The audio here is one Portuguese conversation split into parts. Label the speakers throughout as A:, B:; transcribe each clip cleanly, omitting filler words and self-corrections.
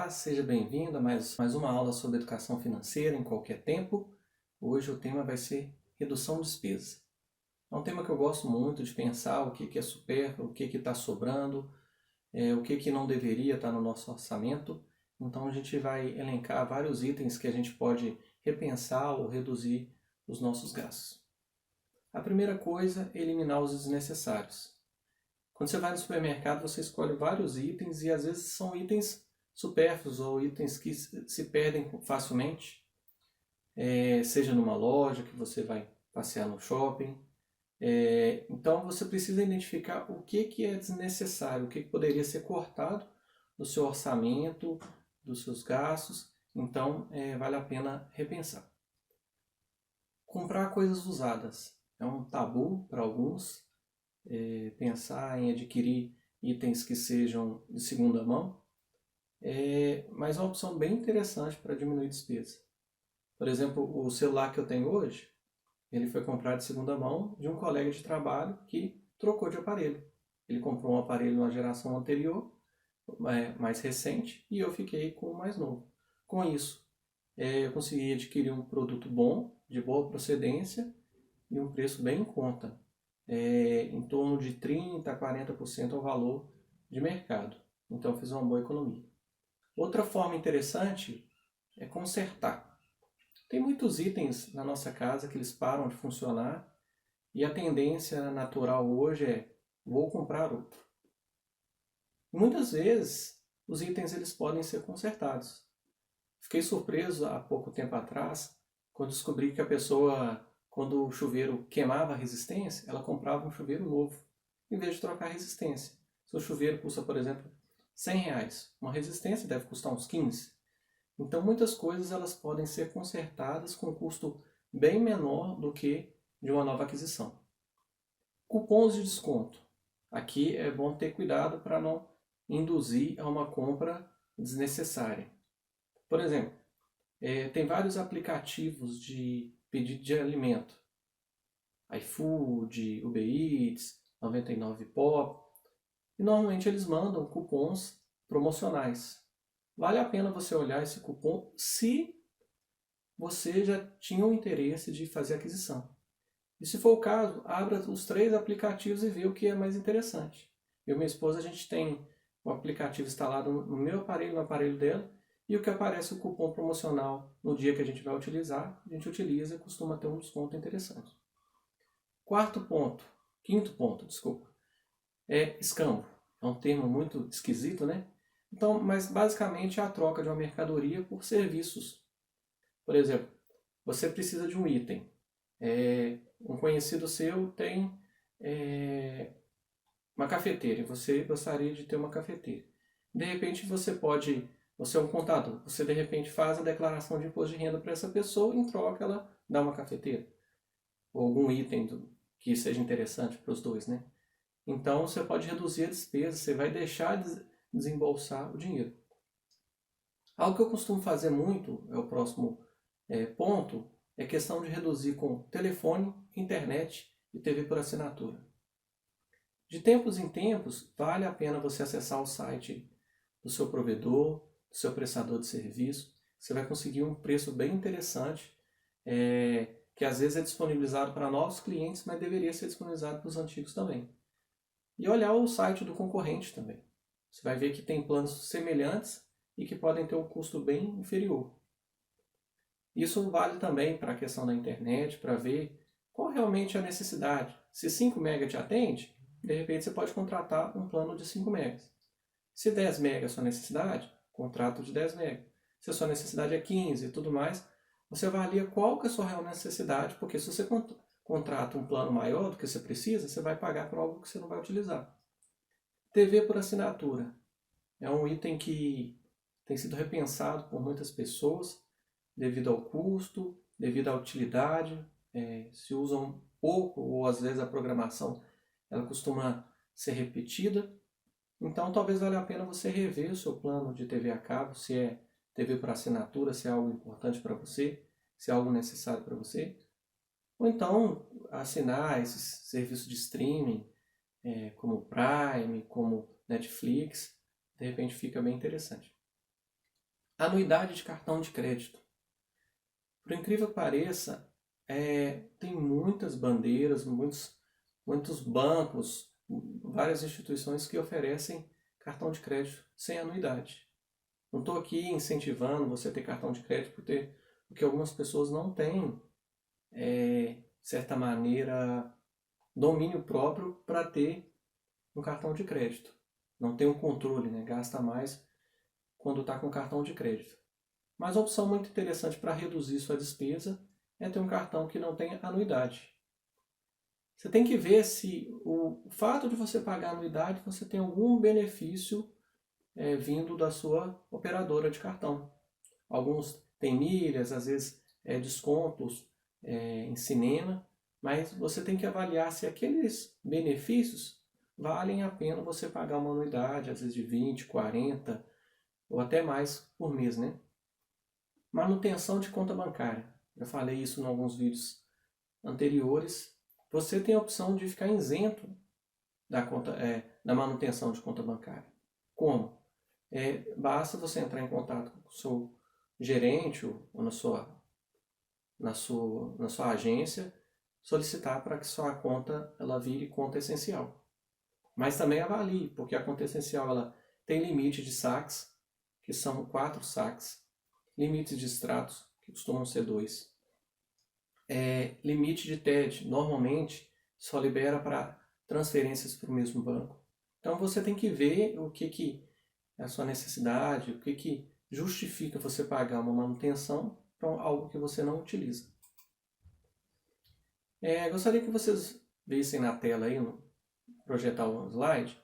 A: Olá, seja bem-vindo a mais uma aula sobre educação financeira em qualquer tempo. Hoje o tema vai ser redução de despesa. É um tema que eu gosto muito de pensar o que é supérfluo, o que está sobrando, o que não deveria estar no nosso orçamento. Então a gente vai elencar vários itens que a gente pode repensar ou reduzir os nossos gastos. A primeira coisa é eliminar os desnecessários. Quando você vai no supermercado, você escolhe vários itens e às vezes são itens supérfluos ou itens que se perdem facilmente, seja numa loja que você vai passear no shopping. Então você precisa identificar o que é desnecessário, o que poderia ser cortado do seu orçamento, dos seus gastos. Então vale a pena repensar. Comprar coisas usadas é um tabu para alguns. Pensar em adquirir itens que sejam de segunda mão, mas é uma opção bem interessante para diminuir despesa. Por exemplo, o celular que eu tenho hoje, ele foi comprado de segunda mão de um colega de trabalho que trocou de aparelho. Ele comprou um aparelho numa geração anterior, mais recente, e eu fiquei com o mais novo. Com isso, eu consegui adquirir um produto bom, de boa procedência e um preço bem em conta. Em torno de 30% a 40% ao valor de mercado. Então fiz uma boa economia. Outra forma interessante é consertar. Tem muitos itens na nossa casa que eles param de funcionar e a tendência natural hoje é vou comprar outro. Muitas vezes os itens eles podem ser consertados. Fiquei surpreso há pouco tempo atrás quando descobri que a pessoa, quando o chuveiro queimava a resistência, ela comprava um chuveiro novo, em vez de trocar a resistência. Se o chuveiro custa, por exemplo, R$ 100, uma resistência deve custar uns 15. Então muitas coisas elas podem ser consertadas com um custo bem menor do que de uma nova aquisição. Cupons de desconto. Aqui é bom ter cuidado para não induzir a uma compra desnecessária. Por exemplo, tem vários aplicativos de pedido de alimento. iFood, Uber Eats, 99pop. E normalmente eles mandam cupons promocionais. Vale a pena você olhar esse cupom se você já tinha o interesse de fazer a aquisição. E se for o caso, abra os 3 aplicativos e vê o que é mais interessante. Eu e minha esposa, a gente tem o aplicativo instalado no meu aparelho, no aparelho dela, e o que aparece o cupom promocional no dia que a gente vai utilizar, a gente utiliza e costuma ter um desconto interessante. Quinto ponto, desculpa, é escambo. É um termo muito esquisito, né? Então, mas basicamente é a troca de uma mercadoria por serviços. Por exemplo, você precisa de um item. Um conhecido seu tem uma cafeteira e você gostaria de ter uma cafeteira. De repente você é um contador, você de repente faz a declaração de imposto de renda para essa pessoa e em troca ela dá uma cafeteira. Ou algum item que seja interessante para os dois, né? Então você pode reduzir a despesa, você vai deixar de desembolsar o dinheiro. Algo que eu costumo fazer muito, é o próximo ponto, é questão de reduzir com telefone, internet e TV por assinatura. De tempos em tempos, vale a pena você acessar o site do seu provedor, do seu prestador de serviço. Você vai conseguir um preço bem interessante, que às vezes é disponibilizado para novos clientes, mas deveria ser disponibilizado para os antigos também. E olhar o site do concorrente também. Você vai ver que tem planos semelhantes e que podem ter um custo bem inferior. Isso vale também para a questão da internet, para ver qual realmente é a necessidade. Se 5 MB te atende, de repente você pode contratar um plano de 5 MB. Se 10 MB é a sua necessidade, contrato de 10 MB. Se a sua necessidade é 15 e tudo mais, você avalia qual que é a sua real necessidade, porque se você contrata um plano maior do que você precisa, você vai pagar por algo que você não vai utilizar. TV por assinatura. É um item que tem sido repensado por muitas pessoas devido ao custo, devido à utilidade. Se usam pouco ou às vezes a programação ela costuma ser repetida. Então talvez valha a pena você rever o seu plano de TV a cabo, se é TV por assinatura, se é algo importante para você, se é algo necessário para você. Ou então assinar esses serviços de streaming, como Prime, como Netflix, de repente fica bem interessante. Anuidade de cartão de crédito. Por incrível que pareça, tem muitas bandeiras, muitos bancos, várias instituições que oferecem cartão de crédito sem anuidade. Não estou aqui incentivando você a ter cartão de crédito porque algumas pessoas não têm, de certa maneira, domínio próprio para ter um cartão de crédito. Não tem um controle, né? Gasta mais quando está com cartão de crédito. Mas a opção muito interessante para reduzir sua despesa é ter um cartão que não tenha anuidade. Você tem que ver se o fato de você pagar anuidade, você tem algum benefício vindo da sua operadora de cartão. Alguns têm milhas, às vezes descontos em cinema, mas você tem que avaliar se aqueles benefícios valem a pena você pagar uma anuidade, às vezes de 20, 40 ou até mais por mês, né? Manutenção de conta bancária. Eu falei isso em alguns vídeos anteriores. Você tem a opção de ficar isento da manutenção de conta bancária. Como? Basta você entrar em contato com o seu gerente ou na sua agência, solicitar para que sua conta ela vire conta essencial. Mas também avalie, porque a conta essencial ela tem limite de saques, que são 4 saques, limites de extratos, que costumam ser 2. Limite de TED, normalmente só libera para transferências para o mesmo banco. Então você tem que ver o que é a sua necessidade, o que justifica você pagar uma manutenção para algo que você não utiliza. Gostaria que vocês vissem na tela aí, projetar um slide,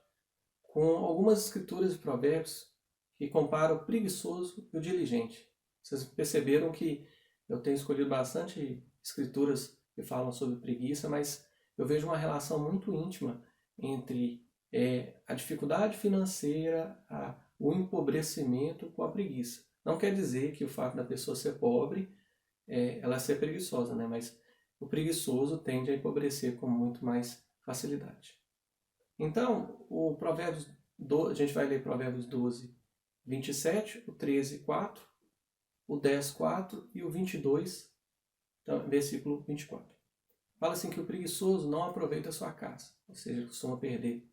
A: com algumas escrituras e provérbios que comparam o preguiçoso e o diligente. Vocês perceberam que eu tenho escolhido bastante escrituras que falam sobre preguiça, mas eu vejo uma relação muito íntima entre a dificuldade financeira, o empobrecimento com a preguiça. Não quer dizer que o fato da pessoa ser pobre, ela ser preguiçosa, né? Mas o preguiçoso tende a empobrecer com muito mais facilidade. Então, a gente vai ler Provérbios 12, 27, o 13, 4, o 10, 4 e o 22, então, versículo 24. Fala assim que o preguiçoso não aproveita a sua casa, ou seja, costuma perder.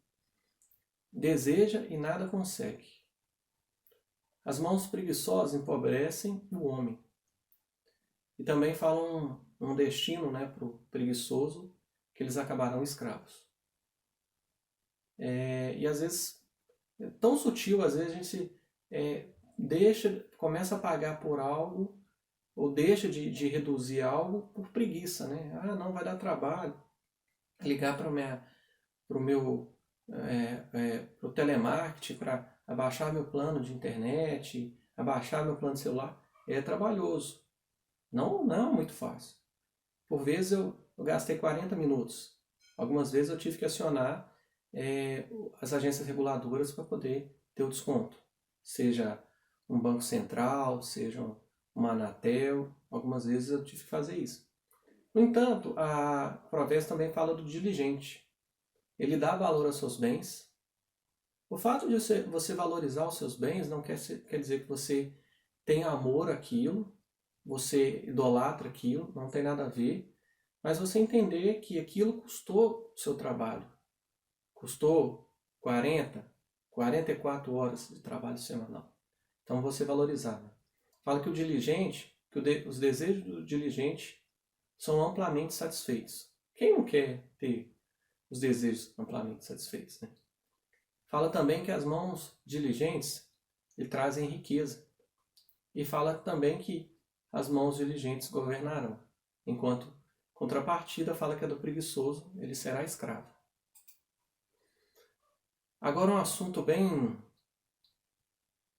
A: Deseja e nada consegue. As mãos preguiçosas empobrecem o homem. E também falam um destino, né, para o preguiçoso, que eles acabarão escravos. E às vezes, é tão sutil, às vezes a gente começa a pagar por algo, ou deixa de reduzir algo por preguiça, né? Ah, não, vai dar trabalho ligar para o meu pro telemarketing para abaixar meu plano de internet, abaixar meu plano de celular. É trabalhoso. Não é muito fácil. Por vezes eu gastei 40 minutos. Algumas vezes eu tive que acionar as agências reguladoras para poder ter o desconto. Seja um banco central, seja uma Anatel. Algumas vezes eu tive que fazer isso. No entanto, a Provérbios também fala do diligente. Ele dá valor aos seus bens. O fato de você valorizar os seus bens não quer dizer que você tem amor àquilo, você idolatra aquilo, não tem nada a ver. Mas você entender que aquilo custou o seu trabalho. Custou 44 horas de trabalho semanal. Então você valorizar. Né? Fala que o diligente, os desejos do diligente são amplamente satisfeitos. Quem não quer ter os desejos amplamente satisfeitos? Né? Fala também que as mãos diligentes lhe trazem riqueza. E fala também que as mãos diligentes governarão. Enquanto contrapartida fala que a do preguiçoso ele será escravo. Agora um assunto bem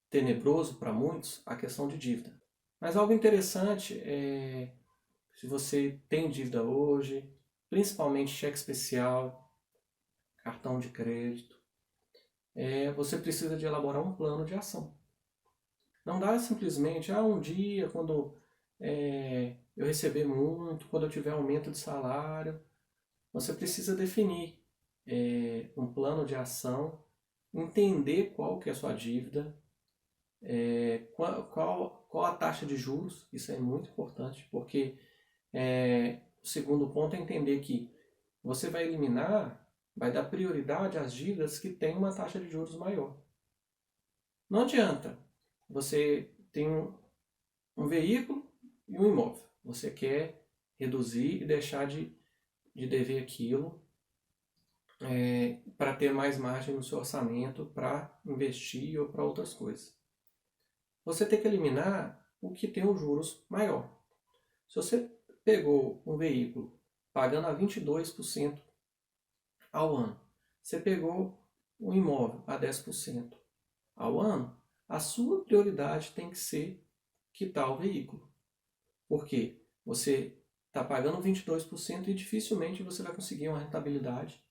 A: tenebroso para muitos, a questão de dívida. Mas algo interessante é, se você tem dívida hoje, principalmente cheque especial, cartão de crédito, você precisa de elaborar um plano de ação. Não dá simplesmente, um dia, quando eu receber muito, quando eu tiver aumento de salário, você precisa definir um plano de ação, entender qual que é a sua dívida, qual a taxa de juros. Isso é muito importante, porque o segundo ponto é entender que você vai eliminar, vai dar prioridade às dívidas que têm uma taxa de juros maior. Não adianta você tem um veículo e um imóvel. Você quer reduzir e deixar de dever aquilo para ter mais margem no seu orçamento para investir ou para outras coisas. Você tem que eliminar o que tem os juros maior. Se você pegou um veículo pagando a 22% ao ano, você pegou um imóvel a 10% ao ano, a sua prioridade tem que ser quitar o veículo. Porque você está pagando 22% e dificilmente você vai conseguir uma rentabilidade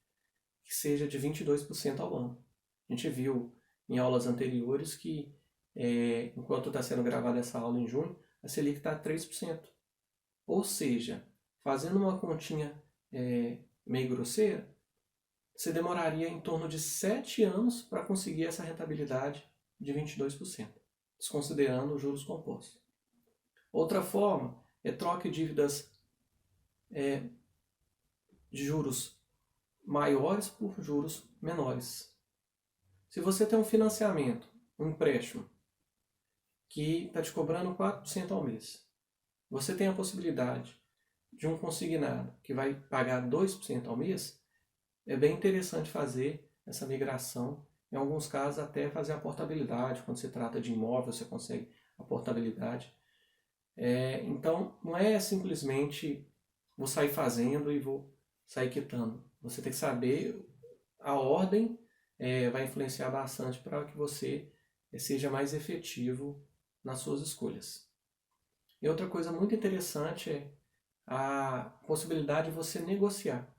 A: que seja de 22% ao ano. A gente viu em aulas anteriores que, enquanto está sendo gravada essa aula em junho, a Selic está a 3%. Ou seja, fazendo uma continha meio grosseira, você demoraria em torno de 7 anos para conseguir essa rentabilidade de 22%, desconsiderando os juros compostos. Outra forma é troque dívidas de juros maiores por juros menores. Se você tem um financiamento, um empréstimo, que está te cobrando 4% ao mês, você tem a possibilidade de um consignado que vai pagar 2% ao mês, é bem interessante fazer essa migração. Em alguns casos, até fazer a portabilidade. Quando se trata de imóvel, você consegue a portabilidade. Então, não é simplesmente vou sair fazendo e vou sair quitando. Você tem que saber a ordem, vai influenciar bastante para que você seja mais efetivo nas suas escolhas. E outra coisa muito interessante é a possibilidade de você negociar.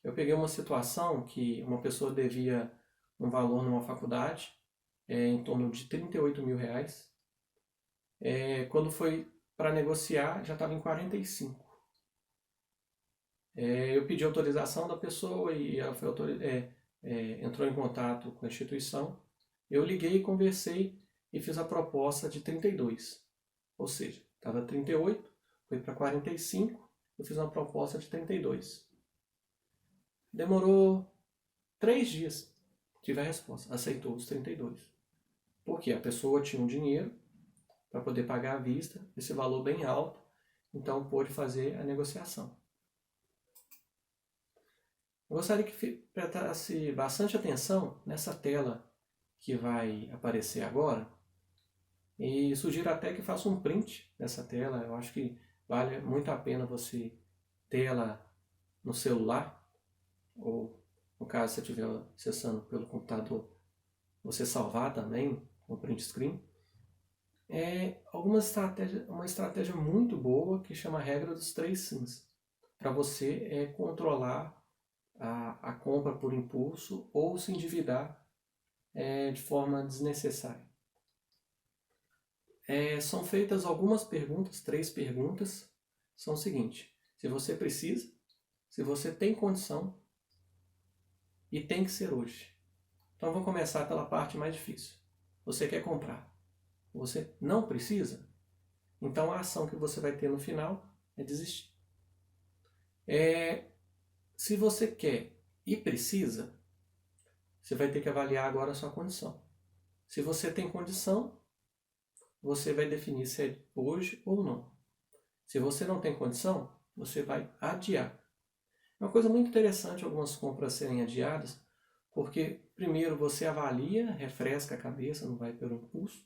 A: Eu peguei uma situação que uma pessoa devia um valor numa faculdade, em torno de 38 mil reais. Quando foi para negociar, já estava em 45. Eu pedi autorização da pessoa e ela foi entrou em contato com a instituição. Eu liguei, conversei e fiz a proposta de 32. Ou seja, estava 38, foi para 45, eu fiz uma proposta de 32. Demorou 3 dias, tive a resposta, aceitou os 32. Porque a pessoa tinha um dinheiro para poder pagar à vista, esse valor bem alto, então pôde fazer a negociação. Eu gostaria que prestasse bastante atenção nessa tela que vai aparecer agora, e sugiro até que faça um print dessa tela. Eu acho que vale muito a pena você ter ela no celular, ou no caso, se você estiver acessando pelo computador, você salvar também no print screen. Uma estratégia muito boa que chama a regra dos 3 sims, para você controlar a compra por impulso ou se endividar de forma desnecessária. São feitas algumas perguntas, 3 perguntas, são o seguinte: se você precisa, se você tem condição e tem que ser hoje. Então vou começar pela parte mais difícil. Você quer comprar, você não precisa, então a ação que você vai ter no final é desistir. Se você quer e precisa, você vai ter que avaliar agora a sua condição. Se você tem condição, você vai definir se é hoje ou não. Se você não tem condição, você vai adiar. É uma coisa muito interessante algumas compras serem adiadas, porque primeiro você avalia, refresca a cabeça, não vai pelo impulso.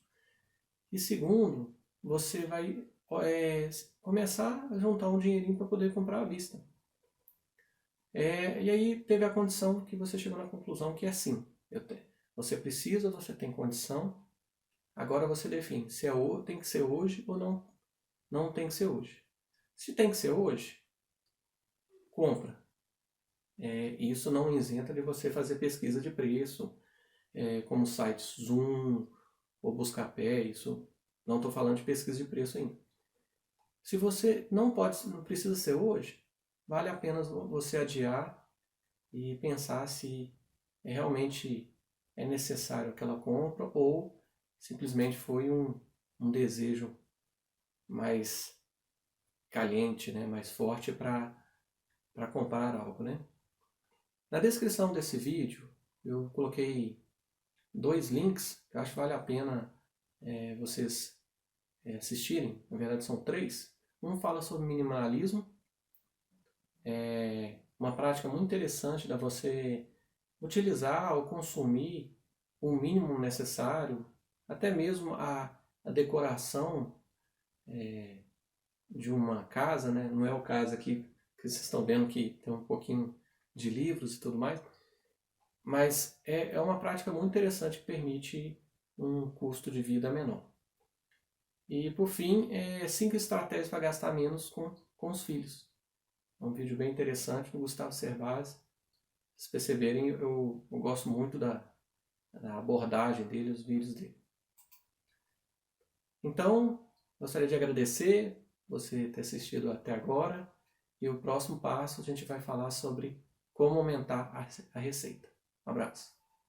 A: E segundo, você vai começar a juntar um dinheirinho para poder comprar à vista. E aí teve a condição que você chegou na conclusão que é sim. Você precisa, você tem condição. Agora você define se tem que ser hoje ou não tem que ser hoje. Se tem que ser hoje, compra. Isso não isenta de você fazer pesquisa de preço, como sites Zoom ou Buscapé. Isso não estou falando de pesquisa de preço ainda. Se você não precisa ser hoje, vale a pena você adiar e pensar se realmente é necessário aquela compra ou simplesmente foi um desejo mais caliente, né? Mais forte para comprar algo, né? Na descrição desse vídeo eu coloquei 2 links que eu acho que vale a pena vocês assistirem. Na verdade são 3. Um fala sobre minimalismo, uma prática muito interessante da você utilizar ou consumir o mínimo necessário, até mesmo a decoração de uma casa, né? Não é o caso aqui que vocês estão vendo que tem um pouquinho de livros e tudo mais, mas é uma prática muito interessante que permite um custo de vida menor. E por fim, 5 estratégias para gastar menos com os filhos. É um vídeo bem interessante do Gustavo Cerbasi. Se vocês perceberem, eu gosto muito da abordagem dele, os vídeos dele. Então, gostaria de agradecer você ter assistido até agora. E o próximo passo a gente vai falar sobre como aumentar a receita. Um abraço.